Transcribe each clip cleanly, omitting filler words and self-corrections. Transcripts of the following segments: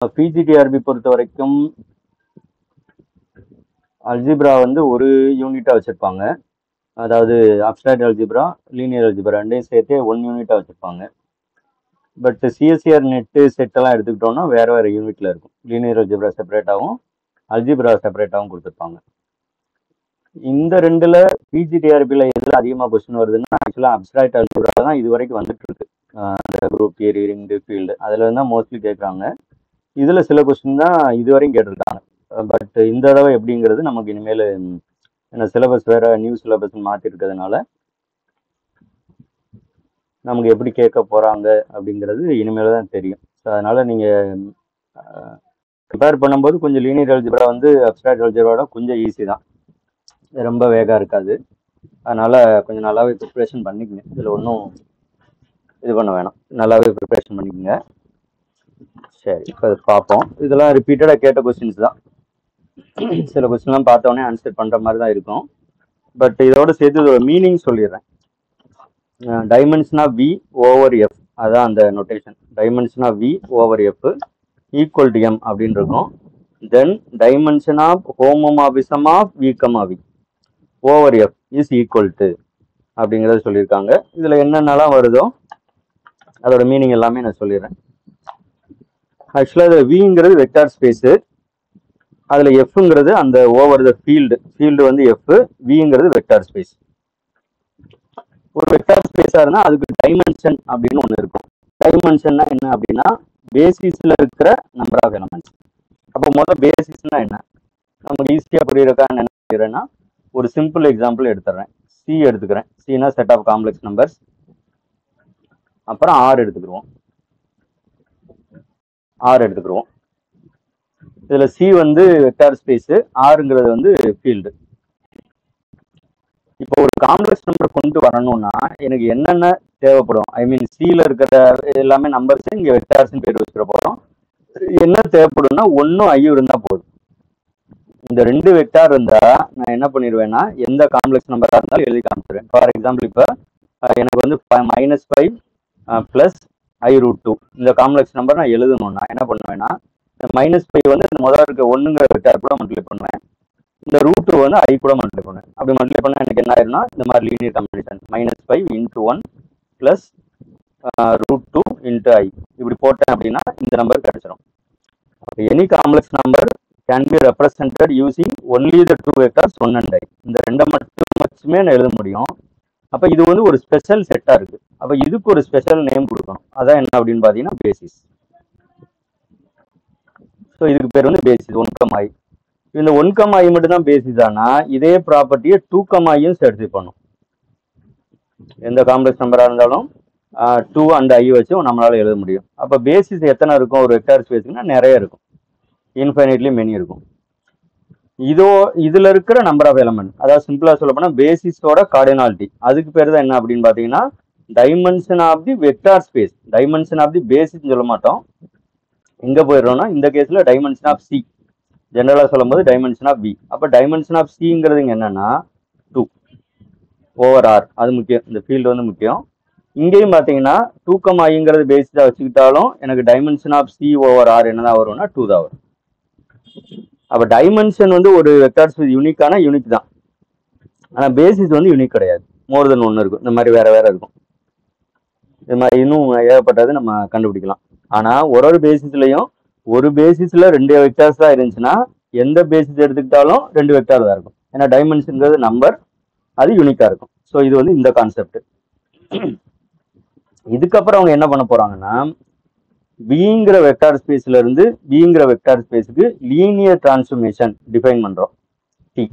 PGTRB பொறுத்த வரைக்கும் algebra வந்து ஒரு யூனிட்டா வச்சிருப்பாங்க. அதாவது அப்ஸ்ட்ராக்ட் அல்ஜிப்ரா, லீனியர் அல்ஜிப்ரா ரெண்டையும் சேர்த்தே 1 யூனிட்டா வச்சிருப்பாங்க. பட் சிஎஸ்சிஆர் நெட்டு செட் எல்லாம் எடுத்துக்கிட்டோம்னா வேற வேற யூனிட்ல இருக்கும். லீனியர் அல்ஜிப்ரா செப்பரேட்டாகவும் அல்ஜிப்ரா செப்பரேட்டாகவும் கொடுத்துருப்பாங்க. இந்த ரெண்டுல பிஜிடிஆர்பியில் எதுல அதிகமாக கொஸ்டின் வருதுன்னா ஆக்சுவலாக அப்ஸ்ட்ராக்ட் அல்ஜிப்ரா தான் இது வரைக்கும் வந்துட்டு இருக்கு. அந்த குரூப் தியரி, ரிங்டு, ஃபீல்டு அதில் தான் மோஸ்ட்லி கேட்குறாங்க. இதில் சில கொஸ்டின் தான் இது வரைக்கும் கேட்டிருக்காங்க. பட் இந்த தடவை எப்படிங்கிறது நமக்கு இனிமேல் ஏன்னா சிலபஸ் வேற நியூ சிலபஸ் மாற்றிருக்கிறதுனால நமக்கு எப்படி கேட்க போகிறாங்க அப்படிங்கிறது இனிமேல் தான் தெரியும். ஸோ அதனால் நீங்கள் ப்ரிப்பேர் பண்ணும்போது கொஞ்சம் லீனியர் அல்ஜிப்ரா வந்து அப்ஸ்ட்ராக்ட் அல்ஜிப்ராவோட கொஞ்சம் ஈஸி தான், ரொம்ப வேகா இருக்காது. அதனால் கொஞ்சம் நல்லாவே ப்ரிப்ரேஷன் பண்ணிக்கங்க. இதில் ஒன்றும் இது பண்ண வேணாம், நல்லாவே ப்ரிப்ரேஷன் பண்ணிக்கோங்க. சரி, இப்போ பார்ப்போம். இதெல்லாம் ரிப்பீட்டடாக கேட்ட கொஸ்டின்ஸ் தான். சில கொஸ்டின்லாம் பார்த்தோன்னே ஆன்சர் பண்ணுற மாதிரி தான் இருக்கும். பட் இதோட சேர்த்து இதோட மீனிங் சொல்லிடுறேன். Dimension of V over F, அதான் அந்த notation. Dimension of V over F equal to M அப்படின்னு இருக்கும். Then dimension of homomorphism of V comma V over F is equal to அப்படிங்கிறத சொல்லியிருக்காங்க. இதில் என்னென்னலாம் வருதோ அதோட மீனிங் எல்லாமே நான் சொல்லிடுறேன். ஆக்சுவலாக இது விங்கிறது வெக்டார் ஸ்பேஸு, அதில் எஃப்ங்கிறது அந்த ஓவர் த ஃபீல்டு வந்து எஃப், விங்கிறது வெக்டார் ஸ்பேஸ். ஒரு வெக்டார் ஸ்பேஸாக இருந்தால் அதுக்கு டைமென்ஷன் அப்படின்னு ஒன்று இருக்கும். டைமென்ஷன்னா என்ன அப்படின்னா பேசிஸில் இருக்கிற நம்பர் ஆஃப் எலமெண்ட்ஸ். அப்போ முதல்ல பேசிஸ்னா என்ன நமக்கு ஈஸியாக புரியுறதுக்காக என்ன செய்யறேன்னா ஒரு சிம்பிள் எக்ஸாம்பிள் எடுத்துடுறேன். சி எடுத்துக்கிறேன். சினா செட் ஆஃப் காம்ப்ளெக்ஸ் நம்பர்ஸ். அப்புறம் ஆர் எடுத்துக்கிடுவோம். இதுல சி வந்து வெக்டார் ஸ்பேஸ், ஆருங்கிறது வந்து ஃபீல்டு. இப்போ ஒரு காம்ப்ளெக்ஸ் நம்பர் கொண்டு வரணும்னா எனக்கு என்னென்ன தேவைப்படும்? ஐ மீன் சில இருக்கிற எல்லாமே நம்பர்ஸ் இங்க வெக்டார்ஸ் பேர் வச்சுக்கிற போறோம். என்ன தேவைப்படும்னா ஒன்னும் ஐயும் இருந்தா போதும். இந்த 2 வெக்டார் இருந்தா நான் என்ன பண்ணிடுவேன்னா எந்த காம்ப்ளெக்ஸ் நம்பரா இருந்தாலும் எழுதி காமிச்சிருவேன். ஃபார் எக்ஸாம்பிள் இப்போ எனக்கு வந்து -5 + i√2 இந்த காம்ப்ளெக்ஸ் நம்பர் நான் எழுதணும்னா என்ன பண்ணுவேன்னா -5 வந்து இந்த முதல்ல இருக்க 1ங்கிற வெக்டார் கூட மல்டிப்ளை பண்ணுவேன். இந்த √2 வந்து i கூட மல்டிப்ளை பண்ணுவேன். அப்படி மல்டிப்ளை பண்ணா எனக்கு என்ன ஆயிரும்னா இந்த மாதிரி லீனியர் காம்பினேஷன் -5 × 1 + √2 × i இப்படி போட்டேன் அப்படின்னா இந்த நம்பர் கிடைச்சிடும். அப்போ any complex number can be represented using only the 2 vectors 1 and i. இந்த ரெண்டை மட்டுமே நான் எழுத முடியும். அப்போ இது வந்து ஒரு ஸ்பெஷல் செட்டா இருக்கு. அப்போ இதுக்கு ஒரு ஸ்பெஷல் நேம் கொடுக்கணும். அதான் என்ன அப்படின்னு பார்த்தீங்கன்னா பேசிஸ். ஸோ இதுக்கு பேர் வந்து பேசிஸ் 1, i. இந்த 1, i மட்டும் தான் பேசிஸ் ஆனா இதே ப்ராப்பர்ட்டியை 2, i-யும் சாட்டிஸ்ஃபை பண்ணும். எந்த காம்ப்ளெக்ஸ் நம்பரா இருந்தாலும் 2 and i வச்சு நம்மளால எழுத முடியும். அப்போ பேசிஸ் எத்தனை இருக்கும் ஒரு வெக்டார் ஸ்பேஸ்க்குன்னா நிறைய இருக்கும், இன்ஃபைனைட்லி மெனி இருக்கும். இதுல இருக்கிற நம்பர் ஆஃப் எலமெண்ட், அதாவது சிம்பிளா சொல்ல போனா பேசிஸோட கார்டினாலிட்டி, அதுக்கு பேர் தான் என்ன அப்படின்னு பாத்தீங்கன்னா dimension of the vector space. Dimension of the basis சொல்ல மாட்டோம், எங்க போயிடுறோம்னா இந்த கேஸ்ல டைமென்ஷன் ஆஃப் சி. ஜெனரலா சொல்லும் போது டைமென்ஷன் ஆஃப் வி. அப்ப டைமென்ஷன் ஆஃப் சிங்கிறது என்னன்னா 2 ஓவர் ஆர், அது முக்கியம். இந்த ஃபீல்டு வந்து முக்கியம். இங்கேயும் பாத்தீங்கன்னா 2, i-ங்கிறது பேசிஸா வச்சுக்கிட்டாலும் எனக்கு dimension of C over R என்னதான் வரும்னா 2 தான் வரும். அப்ப டைமென்ஷன் வந்து ஒரு வெக்டார் ஸ்பேஸ் யூனிக் தான், ஆனா பேசிஸ் வந்து யூனிக் கிடையாது. மோர் தென் 1 இருக்கும். இந்த மாதிரி வேற வேற இருக்கும். இது மாதிரி இன்னும் ஏகப்பட்டது நம்ம கண்டுபிடிக்கலாம். ஆனா ஒரு பேசிஸ்லயும் ஒரு பேசிஸ்ல 2 வெக்டார்ஸ் தான் இருந்துச்சுன்னா எந்த பேசிஸ் எடுத்துக்கிட்டாலும் 2 வெக்டார் தான் இருக்கும். ஏன்னா டைமென்ஷன்ங்கிறது நம்பர், அது யூனிக்கா இருக்கும். ஸோ இது வந்து இந்த கான்செப்ட். இதுக்கப்புறம் அவங்க என்ன பண்ண போறாங்கன்னா பிங்கிற வெக்டார் ஸ்பேஸ்ல இருந்து பிங்கிற வெக்டார் ஸ்பேஸுக்கு லீனியர் டிரான்ஸ்ஃபர்மேஷன் டிஃபைன் பண்றோம். டி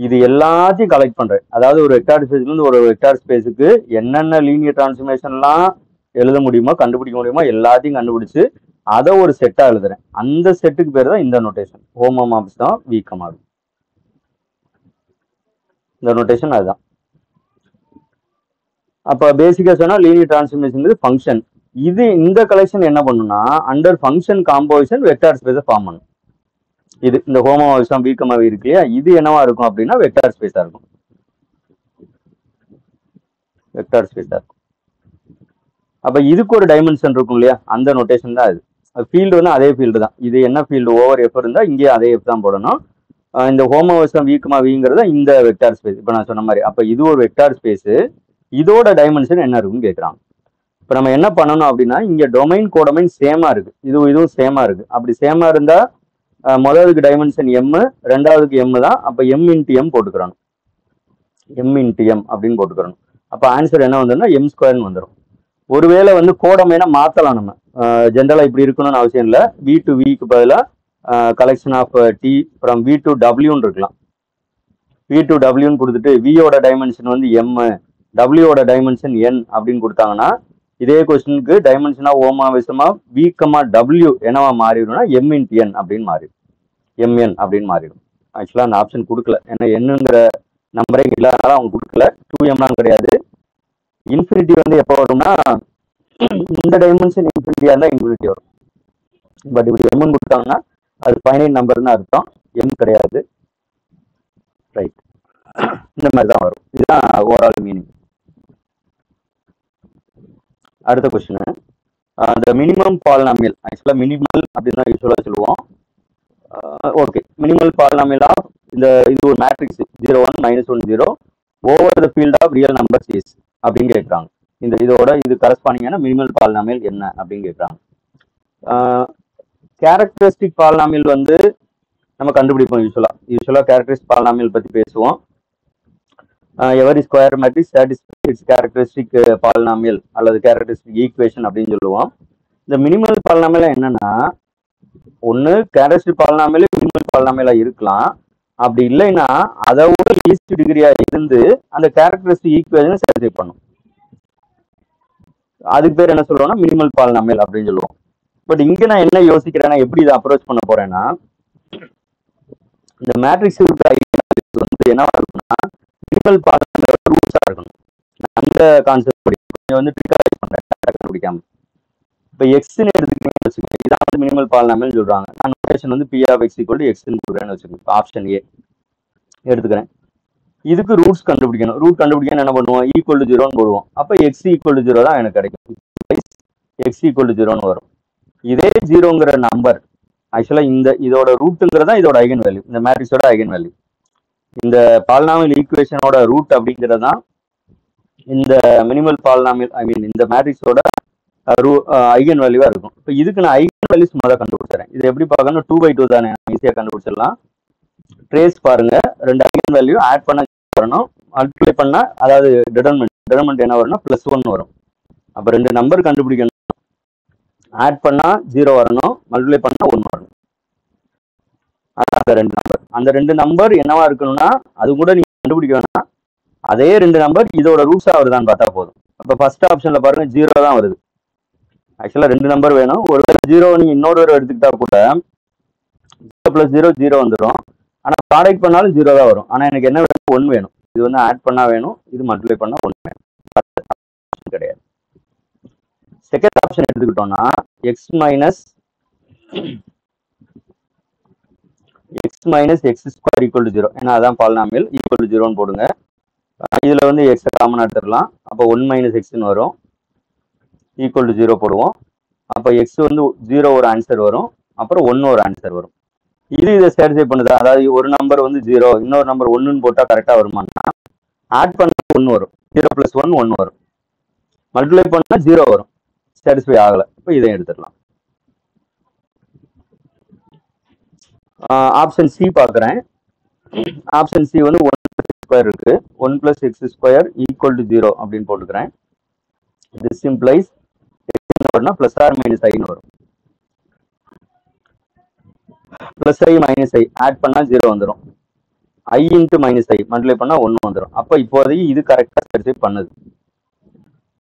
இது எல்லாத்தையும் கலெக்ட் பண்றேன். அதாவது ஒரு வெக்டார் ஸ்பேஸ்ல இருந்து ஒரு வெக்டார் ஸ்பேஸுக்கு என்னென்ன லீனியர் டிரான்ஸ்ஃபர்மேஷன்லாம் எழுத முடியுமோ கண்டுபிடிக்க முடியுமோ எல்லாத்தையும் கண்டுபிடிச்சு அதை ஒரு செட்டா எழுதுறேன். அந்த செட்டுக்கு பேர் தான் இந்த notation, homomorphism V comma V. இந்த நோட்டேஷன் அதுதான். அப்ப பேசிக்கா சொன்னா லீனியர் டிரான்ஸ்ஃபர்மேஷன் ஃபங்க்ஷன். இது இந்த கலெக்ஷன் என்ன பண்ணுன்னா அண்டர் ஃபங்க்ஷன் காம்போசிஷன் வெக்டார் ஸ்பேஸை ஃபார்ம் பண்ணும். இது இந்த ஹோமோமார்பிசம் வி கமா வி இருக்கு இல்லையா, இது என்னவா இருக்கும் அப்படின்னா வெக்டார் ஸ்பேஸா இருக்கும். வெக்டார் ஸ்பேஸா இருக்கும். அப்போ இதுக்கு ஒரு டைமென்ஷன் இருக்கும் இல்லையா, அந்த நோட்டேஷன் தான் அது. ஃபீல்டு வந்து அதே ஃபீல்டு தான். இது என்ன ஃபீல்டு ஓவர் எஃப் இருந்தால் இங்கே அதே எஃப் தான் போடணும். இந்த ஹோமோவர்சம் வீக்குமா வீங்கிறத இந்த வெக்டார் ஸ்பேஸ் இப்போ நான் சொன்ன மாதிரி. அப்போ இது ஒரு வெக்டார் ஸ்பேஸு, இதோட டைமென்ஷன் என்ன இருக்குன்னு கேட்குறாங்க. இப்போ நம்ம என்ன பண்ணணும் அப்படின்னா, இங்கே டொமைன் கோடொமைன் சேமாக இருக்குது, இதுவும் சேமாக இருக்குது. அப்படி சேமாக இருந்தால் முதலுக்கு டைமென்ஷன் எம், ரெண்டாவதுக்கு எம் தான். அப்போ எம் இன்ட்டு எம் போட்டுக்கிறோம், எம் இன்ட்டு எம் அப்படின்னு போட்டுக்கிறோம். அப்போ ஆன்சர் என்ன வந்துடும்னா எம் ஸ்கொயர்னு வந்துடும். ஒருவேளை வந்து கோடமைனா மாற்றலாம், நம்ம ஜென்ரலாக இப்படி இருக்கணும்னு அவசியம் இல்லை. வி டு விக்கு பதிலாக collection of T from V to டபிள்யூன்னு இருக்கலாம். வி டு டபிள்யூன்னு கொடுத்துட்டு வியோட டைமென்ஷன் வந்து எம், டபிள்யூட டைமென்ஷன் என் அப்படின்னு கொடுத்தாங்கன்னா, இதே கொஸ்டினுக்கு டைமென்ஷனா ஓமாவிசமா வி கமா டபிள்யூ என்னவா மாறிடும்னா எம் இன்ட் என் அப்படின்னு மாறிடும், எம்என் அப்படின்னு மாறிடும். ஆக்சுவலாக அந்த ஆப்ஷன் கொடுக்கல, ஏன்னா என்னங்கிற நம்பரே இல்லாதனால அவங்க கொடுக்கல. 2m கிடையாது. இன்ஃபினிட்டி வந்து எப்போ வரும்னா இந்த டைமென்ஷன் இன்ஃபினிட்டியாக இருந்தால் இன்ஃபினிட்டி வரும். பட் இப்படி எம்னு கொடுத்தாங்கன்னா அது ஃபைனைட் நம்பர்னு அர்த்தம், எம் கிடையாது. ரைட், இந்த மாதிரி தான் வரும். இதுதான் ஓவரால் மீனிங். அடுத்த கொஸ்டின், அந்த மினிமம் பாலினாமியல். ஆக்சுவலாக மினிமல் அப்படின்னு தான் யூஸ்வலாக சொல்லுவோம். ஓகே, மினிமல் பாலினாமியல் ஆஃப் இது ஒரு matrix 0 1 -1 0 over the field of real numbers is அப்படின்னு கேட்குறாங்க. இதோட இது கரஸ்பாண்டிங்கான மினிமல் பாலினாமியல் என்ன அப்படின்னு கேட்குறாங்க. கேரக்டரிஸ்டிக் பாலினாமியல் வந்து நம்ம கண்டுபிடிப்போம். யூஸ்வலாக கேரக்டரிஸ்டிக் பாலினாமியல் பற்றி பேசுவோம். Every square matrix satisfies it's characteristic polynomial அல்லது கேரக்டரிஸ்டிக் ஈக்குவேஷன் அப்படின்னு சொல்லுவோம். இந்த மினிமல் பாலினாமியல் என்னன்னா, ஒன்று கேரக்டரிஸ்டிக் பாலினாமியல் மினிமல் பாலினாமியலா இருக்கலாம். அப்படி இல்லைன்னா அதை விட லீஸ்ட் டிகிரியா இருந்து அந்த கேரக்டரிஸ்டிக் ஈக்குவேஷனை சாட்டிஸ்ஃபை பண்ணும். அதுக்கு பேர் என்ன சொல்லுவோம்னா மினிமல் பாலினாமியல் அப்படின்னு சொல்லுவோம். பட் இங்க நான் என்ன யோசிக்கிறேன்னா, எப்படி இதை அப்ரோச் பண்ண போறேன்னா, இந்த மேட்ரிக்ஸ் வந்து என்னவா இருக்கும்னா மினிமல் பாலினாமியல் ரூட்ஸா இருக்கணும். அந்த கான்செப்ட் படிக்கும் வந்து ட்ரிக்காக கண்டுபிடிக்காம. இப்போ எக்ஸ்ன்னு எடுத்துக்கிட்டீங்கன்னு வச்சுக்கோங்க, இதான் வந்து மினிமல் பாலினாமியல் சொல்றாங்க. நான் நோட்டேஷன் வந்து P of X equal to எக்ஸ்ன்னு கொடுக்குறேன்னு வச்சுக்கோங்க. ஆப்ஷன் ஏ எடுத்துக்கிறேன். இதுக்கு ரூட்ஸ் கண்டுபிடிக்கணும். ரூட் கண்டுபிடிக்கணும் என்ன பண்ணுவோம், ஈக்குவல் டு 0ன்னு போடுவோம். அப்போ எக்ஸ் ஈக்குவல் டு 0 தான் எனக்கு கிடைக்கும். எக்ஸ் ஈக்குவல் டு 0ன்னு வரும். இதே 0ங்கிற நம்பர் ஆக்சுவலாக இதோட ரூட்டுங்கிறதா இதோட ஐகன் வேல்யூ, இந்த மேட்ரிக்ஸோட ஐகன் வேல்யூ. இந்த பாலினாமியல் ஈக்குவேஷனோட ரூட் அப்படிங்கிறது தான் இந்த மினிமல் பாலினாமியல், ஐ மீன் இந்த மேட்ரிக்ஸோட ஐகன் வேல்யூவா இருக்கும். இப்போ இதுக்கு நான் ஐகன் வேல்யூஸ் முதல்ல கண்டுபிடிச்சிடறேன். இது எப்படி பார்க்கணும், 2/2 தானே, ஈஸியாக கண்டுபிடிச்சிடலாம். ட்ரேஸ் பாருங்க, ரெண்டு ஐகன் வேல்யூ ஆட் பண்ண வரணும், மல்டிப்ளை பண்ணா அதாவது டிடர்மெண்ட் என்ன வரும்னா +1 வரும். அப்போ ரெண்டு நம்பர் கண்டுபிடிக்கணும், ஆட் பண்ணா 0 வரணும், மல்டிப்ளை பண்ணா 1 வரணும். அந்த ரெண்டு நம்பர் என்னவா இருக்கணும்னா, அது கூட நீங்க கண்டுபிடிக்க வேணாம், அதே ரெண்டு நம்பர் இதோட ரூட்ஸா வருதான்னு பார்த்தா போதும். அப்போ ஃபர்ஸ்ட் ஆப்ஷன்ல பாருங்க 0 தான் வருது. ஆக்சுவலா ரெண்டு நம்பர் வேணும். ஒருவேளை 0 நீங்க இன்னொரு எடுத்துக்கிட்டா கூட 0 + 0 0 வந்துடும். ஆனா ப்ராடக்ட் பண்ணாலும் 0 தான் வரும். ஆனா எனக்கு என்ன வேணும், 1 வேணும். இது வந்து ஆட் பண்ணா வேணும், இது மல்டிப்ளை பண்ணா 1 வேணும். கிடையாது. செகண்ட் ஆப்ஷன் எடுத்துக்கிட்டோம்னா x - x² = 0. ஏன்னா அதான் பாலினாமியல். ஈக்குவல் டு 0ன்னு போடுங்க. இதுல வந்து x காமன் எடுத்துடலாம். அப்போ 1 - xன்னு வரும். ஈக்குவல் டு 0 போடுவோம். அப்போ x வந்து 0 ஒரு ஆன்சர் வரும், அப்புறம் 1 ஒரு ஆன்சர் வரும். இதை சாட்டிஸ்ஃபை பண்ணுதா, அதாவது ஒரு நம்பர் வந்து 0 இன்னொரு நம்பர் 1ன்னு போட்டா கரெக்டா வருமானா, ஆட் பண்ண 1 வரும், 0 + 1 1 வரும், மல்டிப்ளை பண்ணா 0 வரும், சாட்டிஸ்ஃபை ஆகல. இப்போ இதை எடுத்துடலாம். ஆப்ஷன் சி பார்க்குறேன். ஆப்ஷன் சி வந்து 1+x² இருக்கு. 1+x² = 0 அப்படின்னு போட்டுக்கிறேன். திஸ் இம்ப்ளைஸ் +r - i வரும். +i - i ஆட் பண்ணா 0 வந்துடும். i × -i மல்டிப்ளை பண்ணா 1 வந்துடும். அப்போ இப்போதைக்கு இது கரெக்டாக சாட்டிஸ்ஃபை பண்ணுது.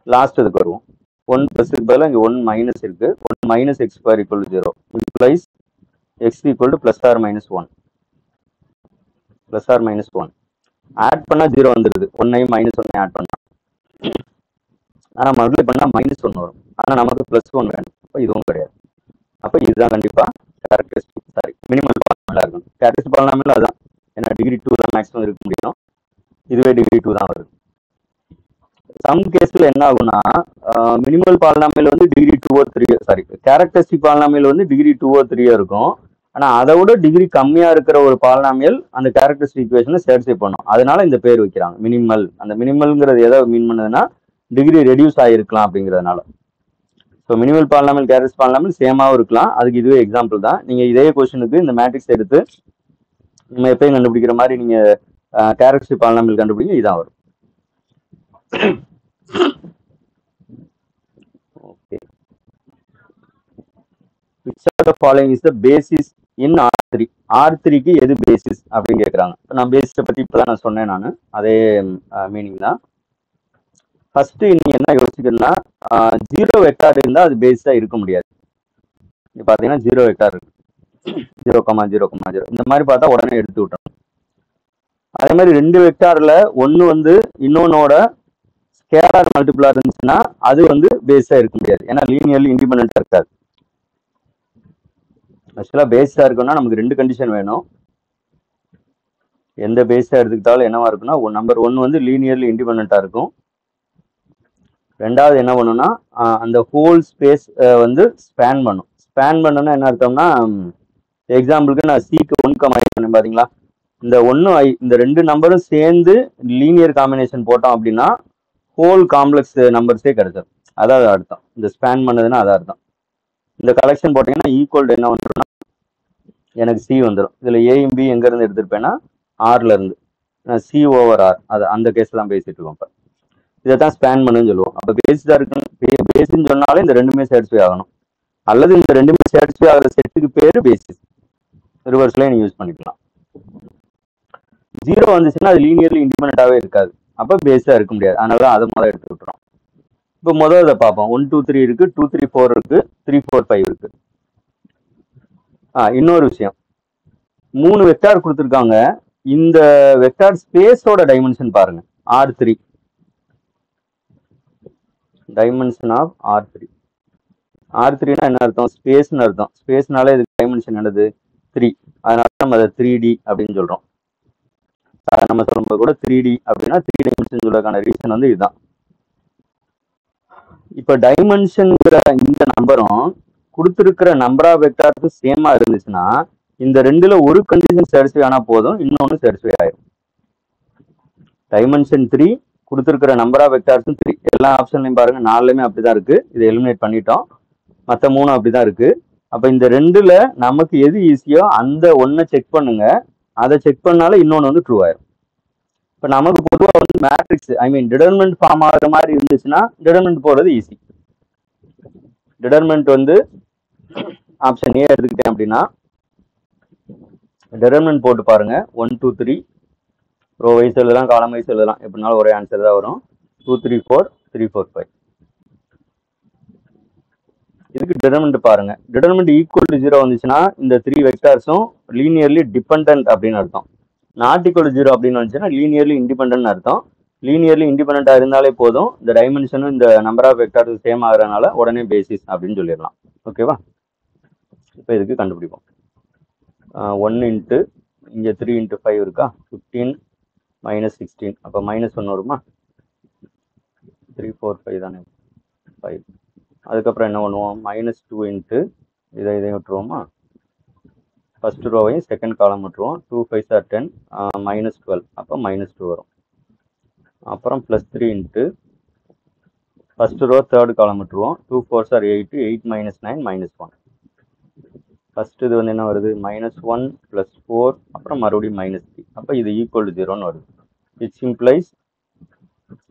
லாஸ்ட் இதுக்கு வருவோம். 1 +க்கு பதிலாக இங்கே 1 - இருக்கு. 1 - x² = 0 implies x = +r - 1. +r - 1 add பண்ணா 0 வந்துடுது. 1 -1 ஆட் பண்ணா, ஆனால் மல்டிப்ளை பண்ணா -1 வரும். ஆனால் நமக்கு +1 வேணும். அப்போ இதுவும் கிடையாது. அப்போ இதுதான் கண்டிப்பா கேரக்டரிஸ்டிக் மினிமல் பாலினாமியலா இருக்கும். கேரக்டரிஸ்டிக் பாலினாமியல் அதுதான். ஏன்னா டிகிரி 2 தான் மேக்ஸிமம் இருக்க முடியும். இதுவே டிகிரி 2 தான் வருது. சம் கேஸ்ல என்ன ஆகும்னா மினிமல் பாலினாமியல் வந்து degree 2 or 3, sorry characteristic polynomial வந்து டிகிரி 2 or 3 இருக்கும். ஆனா அதை விட டிகிரி கம்மியா இருக்கிற ஒரு பாலினாமியல் அந்த கேரக்டரிஸ்டிக் ஈக்குவேஷனை சாட்டிஸ்ஃபை பண்ணும். அதனால இந்த பேர் வைக்கிறாங்க மினிமல். அந்த மினிமல்ங்கிறது எதை மீன் பண்ணுதுன்னா டிகிரி ரெடியூஸ் ஆகிருக்கலாம் அப்படிங்கிறதுனால. So minimal polynomial characteristic polynomial சேமாவும் இருக்கலாம். அதுக்கு இதுவே எக்ஸாம்பிள் தான். நீங்க இதே கொஸ்டினுக்கு இந்த மேட்ரிக்ஸ் எடுத்து நம்ம எப்பயும் கண்டுபிடிக்கிற மாதிரி நீங்க கேரக்டரிஸ்டிக் பாலினாமியல் கண்டுபிடிங்க, இதான் வரும். Okay, which of the following is the basis in R3? R3க்கு எது பேசிஸ் அப்படின்னு கேட்குறாங்க. நான் பேசிஸை பற்றி இப்போ தான் நான் சொன்னேன். நான் அதே மீனிங் தான். ஃபர்ஸ்ட் நீங்க என்ன யோசிக்கணும்னா 0 வெக்டார் இருந்தால் அது பேஸாக இருக்க முடியாது. இப்போ பார்த்தீங்கன்னா 0 வெக்டார் இருக்கு, 0,0,0 இந்த மாதிரி பார்த்தா உடனே எடுத்து விட்டணும். அதே மாதிரி 2 வெக்டார்ல ஒன்று வந்து இன்னொன்னோட ஸ்கேலார் மல்டிபிளா இருந்துச்சுன்னா அது வந்து பேஸாக இருக்க முடியாது. ஏன்னா லீனியர்லி இண்டிபெண்டா இருக்காது. ஆக்சுவலா பேஸா இருக்குன்னா நமக்கு 2 கண்டிஷன் வேணும். எந்த பேஸா எடுத்துக்கிட்டாலும் என்னவா இருக்குன்னா நம்பர் 1 வந்து லீனியர்லி இண்டிபெண்டா இருக்கும். ரெண்டாவது என்ன பண்ணுன்னா அந்த ஹோல் ஸ்பேஸ் வந்து ஸ்பேன் பண்ணும். ஸ்பேன் பண்ணணும்னா என்ன அர்த்தம்னா, எக்ஸாம்பிளுக்கு நான் சிக்கு 1, பண்ணேன் பாத்தீங்களா, இந்த 1, இந்த 2 நம்பரும் சேர்ந்து லீனியர் காம்பினேஷன் போட்டோம் அப்படின்னா ஹோல் காம்ப்ளெக்ஸ் நம்பர்ஸே கிடைச்சிடும். அதாவது அர்த்தம் இந்த ஸ்பேன் பண்ணதுன்னா அதான் அர்த்தம். இந்த கலெக்ஷன் போட்டீங்கன்னா ஈக்குவல் என்ன வந்துடும்னா எனக்கு சி வந்துடும். இதுல ஏயும் பி எங்க இருந்து எடுத்திருப்பேன்னா ஆர்ல இருந்து, சி ஓவர் ஆர், அது அந்த கேஸ் தான் பேசிட்டு இருக்கோம். இப்போ இதைத்தான் ஸ்பேன் பண்ணுன்னு சொல்லுவோம். அப்போ பேஸா இருக்கு, பேஸ்ன்னு சொன்னாலே இந்த ரெண்டுமே சாட்டிஸ்ஃபை ஆகணும், அல்லது இந்த ரெண்டுமே சாட்டிஸ்ஃபை ஆகிற செட்டுக்கு பேரு பேசிஸ். ரிவர்ஸ்ல நீங்க யூஸ் பண்ணிக்கலாம். 0 வந்துச்சுன்னா அது லீனியர்லி இண்டிபெண்டன்டாவே இருக்காது, அப்போ பேஸா இருக்க முடியாது. அதனால அதை முதல்ல எடுத்து விட்டுறோம். இப்போ முதல்ல இதை பார்ப்போம். 1 2 3 இருக்கு, 2 3 4 இருக்கு, 3 4 5 இருக்கு. இன்னொரு விஷயம், 3 வெக்டார் கொடுத்துருக்காங்க. இந்த வெக்டார் ஸ்பேஸோட டைமென்ஷன் பாருங்க, R3, டைமென்ஷன் ஆஃப் R3. R3னா என்ன அர்த்தம்? ஸ்பேஸ்னு அர்த்தம். ஸ்பேஸ்னால இதுக்கு டைமென்ஷன் என்னது? 3. அதனால நம்ம அதை 3D அப்படின்னு சொல்றோம். நம்ம சொல்லும்போது கூட 3D அப்படின்னா 3 டைமென்ஷன் சொல்றதுக்கான ரீசன் வந்து இதுதான். இப்போ டைமென்ஷன்ங்கிற இந்த நம்பரும் கொடுத்துருக்கிற நம்பர் ஆஃப் வெக்டாருக்கு சேமா இருந்துச்சுன்னா இந்த ரெண்டுல ஒரு கண்டிஷன் சாட்டிஸ்ஃபை ஆனா போதும், இன்னொன்று சாட்டிஸ்ஃபை ஆயிடும். டைமென்ஷன் 3, கொடுத்துருக்கிற நம்பர் ஆஃப் வெக்டார்ஸும் 3. எல்லா ஆப்ஷன்லையும் பாருங்க, 4லுமே அப்படிதான் இருக்கு. இதை எலிமினேட் பண்ணிட்டோம், மற்ற 3 அப்படிதான் இருக்கு. அப்ப இந்த ரெண்டுல நமக்கு எது ஈஸியோ அந்த ஒன்றை செக் பண்ணுங்க. அதை செக் பண்ணாலும் இன்னொன்று வந்து ட்ரூ ஆயிடும். இப்போ நமக்கு பொதுவாக வந்து மேட்ரிக்ஸ் டிடர்மெண்ட் ஃபார்ம் ஆகிற மாதிரி இருந்துச்சுன்னா டிடர்மெண்ட் போடுறது ஈஸி. டிடர்மெண்ட் வந்து ஆப்ஷன் ஏ எடுத்துக்கிட்டேன் அப்படின்னா டிடர்மெண்ட் போட்டு பாருங்க. 1 2 3 ரோ வைஸ் எழுதலாம், காலம் வைஸ் எழுதலாம், எப்படினாலும் ஒரே ஆன்சர் தான் வரும். 2 3 4 3 4 5. இதுக்கு டிடர்மெண்ட் பாருங்க. டிடர்மெண்ட் ஈக்குவல் டு 0 வந்துச்சுன்னா இந்த 3 வெக்டார்ஸும் லீனியர்லி டிபெண்டன்ட் அப்படின்னு அர்த்தம். நாட் ஈக்குவல் டு 0 அப்படின்னு வந்துச்சுன்னா லீனியர்லி இண்டிபெண்டன்ட் அர்த்தம். லீனியர்லி இண்டிபெண்டா இருந்தாலே போதும், இந்த டைமென்ஷனும் இந்த நம்பர் ஆஃப் வெக்டார்ஸ் சேம் ஆகிறதுனால உடனே பேசிஸ் அப்படின்னு சொல்லிடலாம். ஓகேவா? இப்போ இதுக்கு கண்டுபிடிப்போம். 1 இன்ட்டு இங்கே 3 இன்ட்டு 5 இருக்கா, 15 மைனஸ் 16, அப்போ -1 வருமா? 3 4 5 தானே, 5. அதுக்கப்புறம் என்ன பண்ணுவோம், -2 இன்ட்டு இதையும் விட்டுருவோமா, ஃபர்ஸ்ட் ரோவையும் செகண்ட் காலம் விட்டுருவோம். 2 5 are 10, -12, அப்போ -2 வரும். அப்புறம் +3 இன்ட்டு ஃபர்ஸ்ட் ரோ தேர்ட் காலம் விட்டுருவோம். 2 4 are 8, 8 - 9 -1. ஃபர்ஸ்ட் இது வந்து என்ன வருது, -1 + 4, அப்புறம் மறுபடியும் -3, அப்போ இது ஈக்குவல் டு 0ன்னு வருது. இட்ஸ் இம்ப்ளைஸ்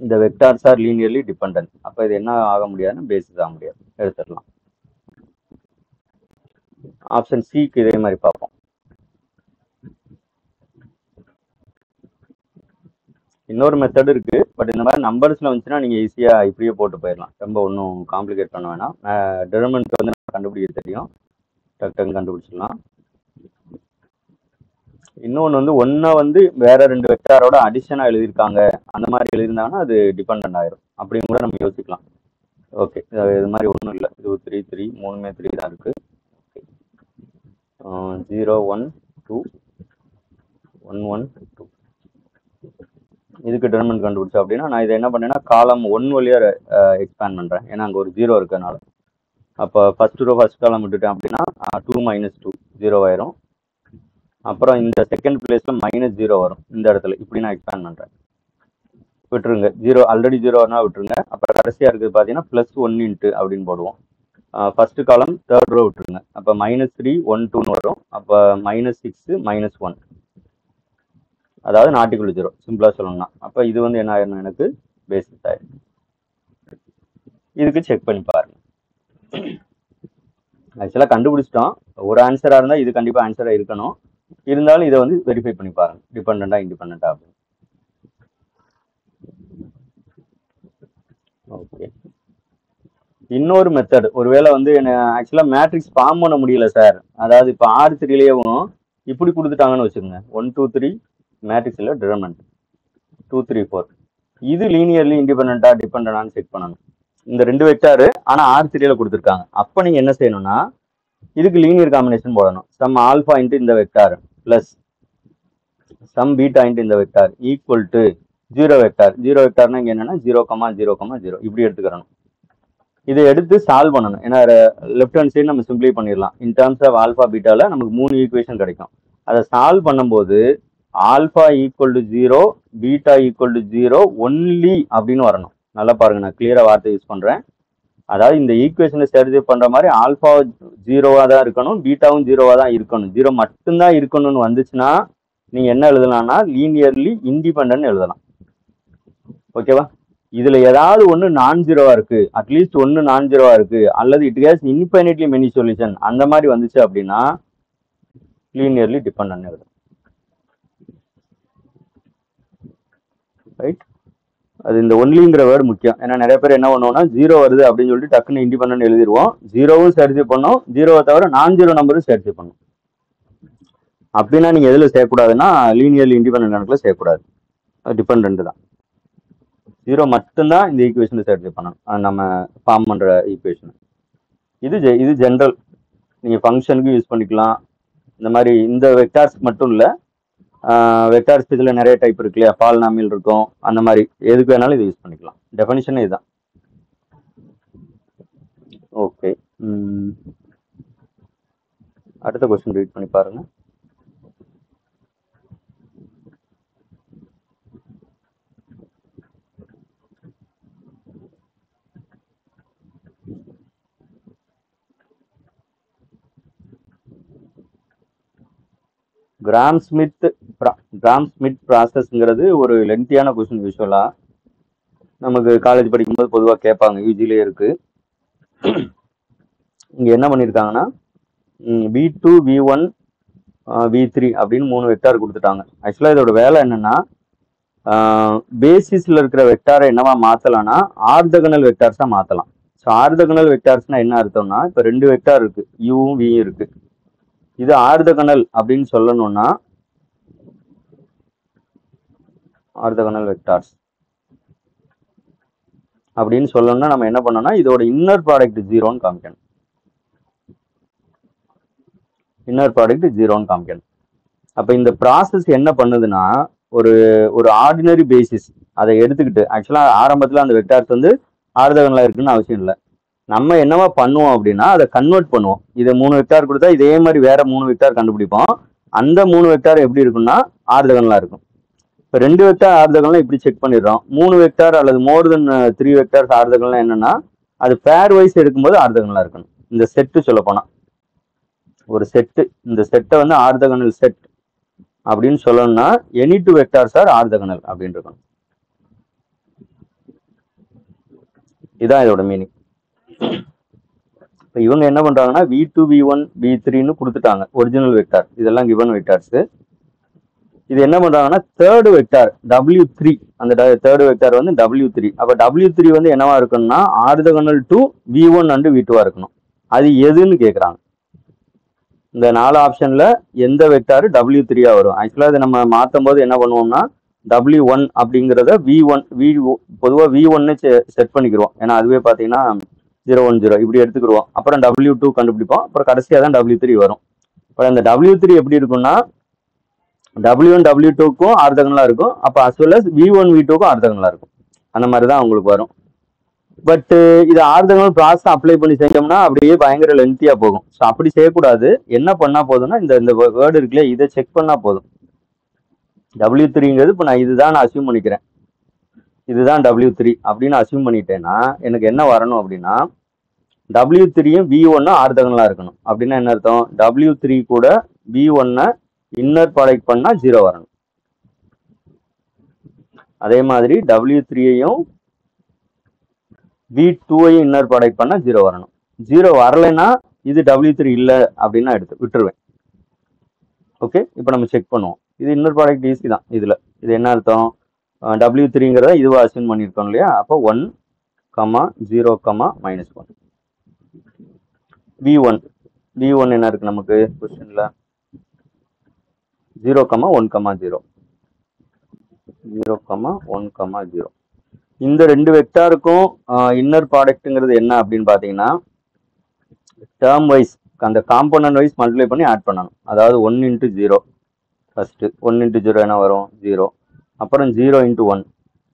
இந்த வெக்டார்ஸ் ஆர் லீனியர்லி டிபெண்டன்ட். அப்போ இது என்ன ஆக முடியாதுன்னு பேசிஸ் ஆக முடியாது, எடுத்துடலாம். ஆப்ஷன் சிக்கு இதே மாதிரி பார்ப்போம். இன்னொரு மெத்தட் இருக்கு, பட் இந்த மாதிரி நம்பர்ஸ்ல வந்துச்சுன்னா நீங்க ஈஸியா இப்படியே போட்டு போயிடலாம், ரொம்ப ஒன்றும் காம்ப்ளிகேட் பண்ண வேணாம். டிடர்மெண்ட் வந்து கண்டுபிடிக்க தெரியும், டக்குன்னு கண்டுபிடிச்சிடலாம். இன்னொன்று வந்து ஒன்றை வந்து வேற 2 வெக்டாரோட அடிஷனா எழுதியிருக்காங்க, அந்த மாதிரி எழுதியிருந்தாங்கன்னா அது டிபெண்ட் ஆயிரும். அப்படின்னு கூட நம்ம யோசிக்கலாம். ஓகே, இது மாதிரி ஒன்றும் இல்லை. இது 3 3 மூணுமே 3 தான் இருக்கு. 0 1 2 1 1 2. இதுக்கு டிட்டர்மினன்ட் கண்டுபிடிச்சோம் அப்படின்னா நான் இதை என்ன பண்ணேன்னா காலம் 1 வழியாக எக்ஸ்பேண்ட் பண்ணுறேன். ஏன்னா அங்கே ஒரு 0 இருக்கிறதுனால. அப்போ ஃபர்ஸ்ட் ரோ ஃபர்ஸ்ட் காலம் விட்டுட்டேன் அப்படின்னா 2 - 2 0 ஆயிரும். அப்புறம் இந்த செகண்ட் பிளேஸ்ல -0 வரும் இந்த இடத்துல. இப்படி நான் எக்ஸ்பேண்ட் பண்ணுறேன். விட்டுருங்க, 0 ஆல்ரெடி 0 வரனா விட்டுருங்க. அப்புறம் கடைசியாக இருக்குது பார்த்தீங்கன்னா +1 × அப்படின்னு போடுவோம். ஃபர்ஸ்ட் காலம் தேர்ட் ரோ விட்டுருங்க. அப்போ -3 1 2ன்னு வரும். அப்போ -6 -1, அதாவது நாட்டுக்குள்ள 0 சிம்பிளா சொல்லணும்னா. அப்போ இது வந்து என்ன ஆயிரும், எனக்கு பேசிஸ் ஆயிரும். இதுக்கு செக் பண்ணி பாருங்க. ஆக்சுவலாக கண்டுபிடிச்சிட்டோம். ஒரு ஆன்சராக இருந்தால் இது கண்டிப்பாக ஆன்சராக இருக்கணும். இருந்தாலும் இதை வந்து வெரிஃபை பண்ணி பாருங்க, டிபெண்டா இண்டிபெண்டா அப்படின்னு. ஓகே, இன்னொரு மெத்தட். ஒருவேளை வந்து என்ன ஆக்சுவலாக மேட்ரிக்ஸ் ஃபார்ம் பண்ண முடியல சார், அதாவது இப்போ R3லேயும் இப்படி கொடுத்துட்டாங்கன்னு வச்சுக்கோங்க. 1 2 3 மேட்ரிக்ஸில் டிட்டர்மினன்ட் 2 3 4. இது லீனியர்லி இண்டிபெண்டா டிபெண்டான்னு செக் பண்ணணும். இந்த 2 வெக்டாரு ஆனால் R3ல கொடுத்துருக்காங்க. அப்போ நீங்கள் என்ன செய்யணும்னா இதுக்கு லீனியர் காம்பினேஷன் போடணும். சம் ஆல்ஃபா இன்ட்டு இந்த vector plus sum beta into இந்த வெக்டார் ஈக்குவல் டு 0 வெக்டார். 0 வெக்டார்னா இங்கே என்னன்னா 0, 0, 0 இப்படி எடுத்துக்கிறணும். இதை எடுத்து சால்வ் பண்ணணும். ஏன்னா லெஃப்ட் ஹேண்ட் சைடு நம்ம சிம்பிளை பண்ணிடலாம். இன் டர்ம்ஸ் ஆஃப் ஆல்ஃபா பீட்டாவில் நமக்கு 3 ஈக்குவேஷன் கிடைக்கும். அதை சால்வ் பண்ணும்போது alpha equal to 0, beta equal to 0 only அப்படின்னு வரணும். நல்லா பாருங்க, நான் கிளியரா வார்த்தை யூஸ் பண்றேன். அதாவது இந்த ஈக்குவேஷனை சரி பண்ற மாதிரி ஆல்ஃபா 0வா தான் இருக்கணும், பீட்டாவும் 0வா தான் இருக்கணும். 0 மட்டும்தான் இருக்கணும்னு வந்துச்சுன்னா நீங்க என்ன எழுதலாம்னா லீனியர்லி இண்டிபெண்டன்ட் எழுதலாம். ஓகேவா? இதுல ஏதாவது ஒன்று நான்-0வா இருக்கு, அட்லீஸ்ட் ஒன்று நான்-0வா இருக்கு, அல்லது it has infinitely many solution, அந்த மாதிரி வந்துச்சு அப்படின்னா லீனியர்லி டிபெண்டன்ட் எழுதலாம். ரைட்? அது இந்த ஒன்லிங்கிற வேர்டு முக்கியம். ஏன்னா நிறைய பேர் என்ன பண்ணுவோம்னா 0 வருது அப்படின்னு சொல்லிட்டு டக்குன்னு இண்டிபெண்டன்ட் எழுதிடுவோம். 0வும் சர்ச் பண்ணோம், 0வை தவிர நான்-0 நம்பரும் சர்ச் பண்ணும். அப்படின்னா நீங்க எதுல சேர்க்கக்கூடாதுன்னா லீனியர்லி இண்டிபெண்டன்ட் கணக்குல சேர்க்கக்கூடாது. அது டிபெண்டன்ட் தான். 0 மட்டும்தான் இந்த ஈக்குவேஷனை சர்ச் பண்ணணும், நம்ம ஃபார்ம் பண்ற ஈக்குவேஷன். இது ஜென்ரல், நீங்க ஃபங்க்ஷனுக்கு யூஸ் பண்ணிக்கலாம். இந்த மாதிரி இந்த வெக்டார்ஸ்க்கு மட்டும் இல்லை, வெக்டார்ஸ் இதில் நிறைய டைப் இருக்கு இல்லையா, பாலினாமியல் இருக்கும், அந்த மாதிரி எதுக்கு வேணாலும் இதை யூஸ் பண்ணிக்கலாம். டெஃபினிஷனே இதுதான். ஓகே, அடுத்த கொஸ்டின் ரீட் பண்ணி பாருங்க. கிராம் ஸ்மித் ப்ராசஸ்ங்கிறது ஒரு லென்த்தியான கொஸ்டின். யூஸ்வலா நமக்கு காலேஜ் படிக்கும்போது பொதுவாக கேட்பாங்க, யூஜிலே இருக்கு. இங்க என்ன பண்ணியிருக்காங்கன்னா V2 V1 V3 அப்படின்னு 3 வெக்டார் கொடுத்துட்டாங்க. ஆக்சுவலா இதோட வேலை என்னன்னா பேசிஸ்ல இருக்கிற வெக்டாரை என்னவா மாத்தலாம்னா ஆர்த்தகனல் வெக்டார்ஸா மாத்தலாம். ஸோ ஆர்த்தகனல் வெக்டார்ஸ்னா என்ன அர்த்தம்னா, இப்போ 2 வெக்டார் இருக்கு, யூவும் வியும் இருக்கு. இது ஆர்த்தகனல் அப்படின்னு சொல்லணும்னா ஆர்த்தகனல் வெக்டார்ஸ் அப்படின்னு சொல்லணும்னா நம்ம என்ன பண்ணோம்னா இதோட இன்னர் ப்ராடக்ட் 0ன்னு காமிக்கணும். இன்னர் ப்ராடக்ட் 0ன்னு காமிக்கணும். அப்ப இந்த ப்ராசஸ் என்ன பண்ணுதுன்னா ஒரு ஆர்டினரி பேசிஸ் அதை எடுத்துக்கிட்டு, ஆக்சுவலா ஆரம்பத்துல அந்த வெக்டார்ஸ் வந்து ஆர்த்தகனலா இருக்குன்னு அவசியம் இல்லை. நம்ம என்னவா பண்ணுவோம் அப்படின்னா அதை கன்வெர்ட் பண்ணுவோம். இதை 3 வெக்டார் கொடுத்தா இதே மாதிரி வேற 3 வெக்டார் கண்டுபிடிப்போம். அந்த 3 வெக்டார் எப்படி இருக்குன்னா ஆர்த்தகனலா இருக்கும். இப்போ 2 வெக்டார் ஆர்த்தகனலா இப்படி செக் பண்ணிடுறோம். 3 வெக்டார் அல்லது மோர் தென் 3 வெக்டார்ஸ் ஆர்த்தகனலா என்னன்னா அது பேர் வைஸ் எடுக்கும்போது ஆர்த்தகனலா இருக்கணும். இந்த செட்டு சொல்ல போனா ஒரு செட்டு, இந்த செட்டை வந்து ஆர்த்தகனல் செட் அப்படின்னு சொல்லணும்னா எனி 2 வெக்டார்ஸ் ஆர் ஆர்த்தகனல் அப்படின்னு இருக்கணும். இதுதான் இதோட மீனிங். இப்போ இவங்க என்ன பண்றாங்கன்னா V2 V1 V3ன்னு கொடுத்துட்டாங்க ஒரிஜினல் வெக்டார், இதெல்லாம் கிவன் வெக்டார்ஸ். இது என்ன பண்றாங்கன்னா தேர்டு வெக்டார் W3, அந்த தேர்டு வெக்டார் வந்து W3. அப்ப W3 வந்து என்னவா இருக்கணும்னா ஆர்த்தகனல் டு V1 அண்ட் V2வா இருக்கணும். அது எதுன்னு கேட்குறாங்க. இந்த 4 ஆப்ஷன்ல எந்த வெக்டார் W3ஆ வரும்? ஆக்சுவலா இதை நம்ம மாற்றும் போது என்ன பண்ணுவோம்னா W1 அப்படிங்கிறத பொதுவாக V1ன்னு செட் பண்ணிக்கிறோம். ஏன்னா அதுவே பார்த்தீங்கன்னா 0 1 0 இப்படி எடுத்துக்கிடுவோம். அப்புறம் W2 கண்டுபிடிப்போம். அப்புறம் கடைசியாக தான் W3 வரும். இப்போ இந்த W3 எப்படி இருக்கும்னா W1 W2க்கும் ஆர்த்தகனலா இருக்கும். அப்போ as well as V1 V2க்கும் ஆர்த்தகனலா இருக்கும். அந்த மாதிரி தான் உங்களுக்கு வரும். பட் இது ஆர்த்தகனல் ப்ராசஸ் அப்ளை பண்ணி செஞ்சோம்னா அப்படியே பயங்கர லென்த்தியா போகும். ஸோ அப்படி செய்யக்கூடாது. என்ன பண்ணா போதும்னா இந்த வேர்டு இருக்குல்ல, இதை செக் பண்ணா போதும். W3ங்கிறது இப்போ நான் இதுதான் நான் அசியூம் பண்ணிக்கிறேன், இதுதான் W3 அப்படின்னு அசியூம் பண்ணிட்டேன்னா எனக்கு என்ன வரணும் அப்படின்னா W3யும் V1 ஆர்த்தகனலா இருக்கணும். அப்படின்னா என்ன அர்த்தம்? W3 கூட V1 இன்னர் ப்ராடக்ட் பண்ணா 0 வரணும். அதே மாதிரி W3யையும் V2யையும் இன்னர் ப்ராடக்ட் பண்ணா 0 வரணும். 0 வரலைன்னா இது W3 இல்லை அப்படின்னா எடுத்து விட்டுருவேன். ஓகே, இப்போ நம்ம செக் பண்ணுவோம். இது இன்னர் ப்ராடக்ட் ஈஸி தான். இதுல இது என்ன அர்த்தம்? W3ங்கிறத இதுவா அசியூம் பண்ணியிருக்கோம் இல்லையா? அப்போ 1, 0, -1. V1 என்ன இருக்கு நமக்கு கொஸ்டின்ல? 0, 1, 0. 0, 1, 0. இந்த ரெண்டு வெக்டாருக்கும் இன்னர் ப்ராடக்ட்ங்கிறது என்ன அப்படின்னு பார்த்தீங்கன்னா டேர்ம் வைஸ் அந்த காம்போனன்ட் வைஸ் மல்டிப்ளை பண்ணி ஆட் பண்ணணும். அதாவது 1 × 0 ஃபர்ஸ்ட் 1 × 0 என்ன வரும்? 0. அப்புறம் 0 × 1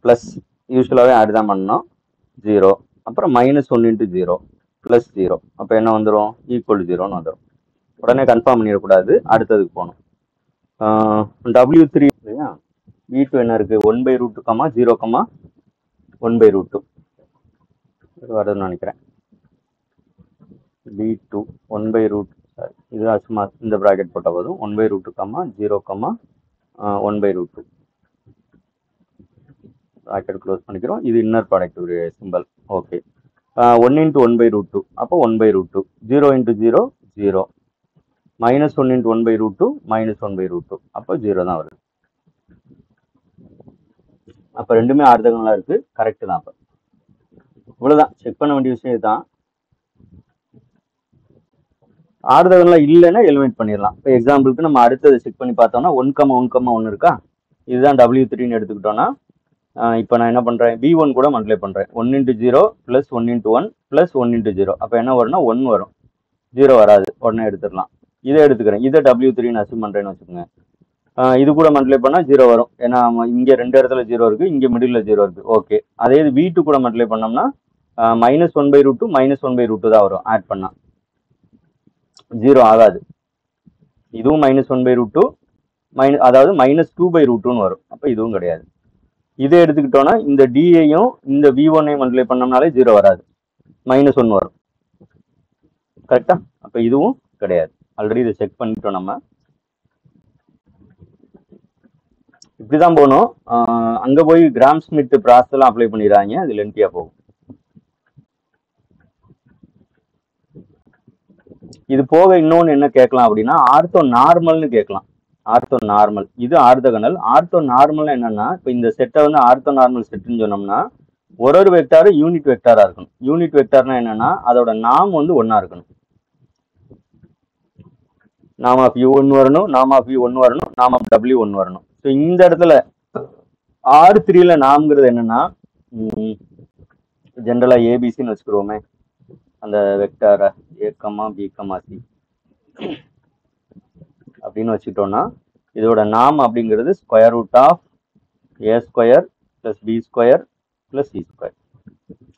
ப்ளஸ் யூஸ்வலாகவே ஆட் தான் பண்ணணும் 0. அப்புறம் -1 × 0 ப்ளஸ் 0. அப்போ என்ன வந்துடும்? =0ன்னு வந்துடும். உடனே கன்ஃபார்ம் பண்ணிடக்கூடாது, அடுத்ததுக்கு போகணும். W3 இல்லையா? V2 என்ன இருக்கு? 1/√2, 0, 1/√2 வருதுன்னு நினைக்கிறேன். V2 1/√2, இது சும்மா இந்த ப்ராக்கெட் போட்ட போதும் 1/√2, 0, 1/√2 ப்ராக்கெட் க்ளோஸ் பண்ணிக்கிறோம். இது இன்னர் ப்ராடக்ட் ஒரு சிம்பிள். ஓகே, 1 × 1/√2 அப்போ 1/√2. 0 × 0 0. -1 × 1/√2 -1/√2 அப்போ 0 தான் வருது. அப்போ ரெண்டுமே ஆர்த்தகனலா இருக்கு, கரெக்ட் தான். அப்போ இவ்வளவுதான், செக் பண்ண வேண்டிய விஷயம் இதுதான். ஆர்த்தகனலா இல்லைன்னா எலிமினேட் பண்ணிடலாம். இப்போ எக்ஸாம்பிளுக்கு நம்ம அடுத்தது செக் பண்ணி பார்த்தோம்னா 1, 1, 1 இருக்கா? இதுதான் W3ன்னு எடுத்துக்கிட்டோம்னா இப்போ நான் என்ன பண்றேன்? V1 கூட மல்டிப்ளை பண்றேன். 1 × 0 + 1 × 1 + 1 × 0. அப்போ என்ன வரும்னா 1 வரும், 0 வராது. உடனே எடுத்துடலாம். இதை எடுத்துக்கிறேன், இதை W3ன்னு அசியூம் பண்றேன்னு வச்சுக்கோங்க. இது கூட மல்டிப்ளை பண்ணா 0 வரும். ஏன்னா இங்க ரெண்டு இடத்துல 0 இருக்கு, இங்க மிடில் 0 இருக்கு. ஓகே, அதே இது V2 கூட மல்டிப்ளை பண்ணோம்னா -1/√2 -1/√2 தான் வரும். ஆட் பண்ணா 0 ஆகாது. இதுவும் -1/√2 அதாவது -2/√2ன்னு வரும். அப்போ இதுவும் கிடையாது. இதை எடுத்துக்கிட்டோம்னா இந்த D-யையும் இந்த V1ஐயும் மல்டிப்ளை பண்ணோம்னாலே 0 வராது, -1 வரும். கரெக்டா? அப்போ இதுவும் கிடையாது. ஆல்ரெடி இதை செக் பண்ணிட்டோம் நம்ம. இப்படிதான் போகணும். அங்க போய் கிராம் ஸ்மித் ப்ராசஸ் எல்லாம் அப்ளை பண்ணிடுறாங்க, அது லென்த்தியா போகும். இது போக இன்னொன்னு என்ன கேட்கலாம் அப்படின்னா ஆர்த்தோ நார்மல்னு கேட்கலாம். ஆர்த்தோ நார்மல், இது ஆர்த்தகனல். ஆர்த்தோ நார்மல் என்னன்னா இப்போ இந்த செட்டை வந்து ஆர்த்தோ நார்மல் செட்டுன்னு சொன்னோம்னா ஒரு வெக்டாரும் யூனிட் வெக்டாரா இருக்கணும். யூனிட் வெக்டார்னா என்னன்னா அதோட நாம் வந்து ஒன்னா இருக்கணும். நாம் ஆஃப் U1 வரணும், நாம் ஆஃப் U1 வரணும், நாம் ஆஃப் W1 வரணும். ஸோ இந்த இடத்துல R3ல நாம்ங்கிறது என்னன்னா ஜென்ரலா ஏபிசின்னு வச்சுக்கிறோமே, அந்த வெக்டாரை A, B, C அப்படின்னு வச்சுக்கிட்டோம்னா இதோட நாம் அப்படிங்கிறது √A² + B² + C².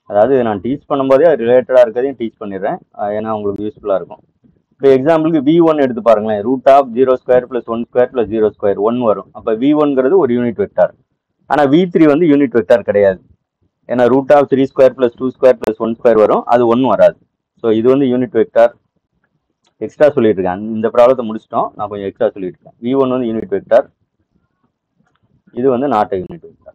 அதாவது இதை நான் டீச் பண்ணும்போதே ரிலேட்டடா இருக்கிறதையும் டீச் பண்ணிடுறேன், ஏன்னா உங்களுக்கு யூஸ்ஃபுல்லா இருக்கும். இப்போ எக்ஸாம்பிளுக்கு V1 எடுத்து பாருங்களேன். √0² + 1² + 0² 1 வரும். அப்போ V1ங்கிறது ஒரு யூனிட் வெக்டார். ஆனா V3 வந்து யூனிட் வெக்டார் கிடையாது. ஏன்னா √3² + 2² + 1² வரும், அது 1 வராது. ஸோ இது வந்து யூனிட் வெக்டார். எக்ஸ்ட்ரா சொல்லிட்டு இருக்கேன், இந்த ப்ராப்ளத்தை முடிச்சிட்டோம், நான் கொஞ்சம் எக்ஸ்ட்ரா சொல்லிட்டு இருக்கேன். V1 வந்து யூனிட் வெக்டார், இது வந்து நாட் யூனிட் வெக்டார்.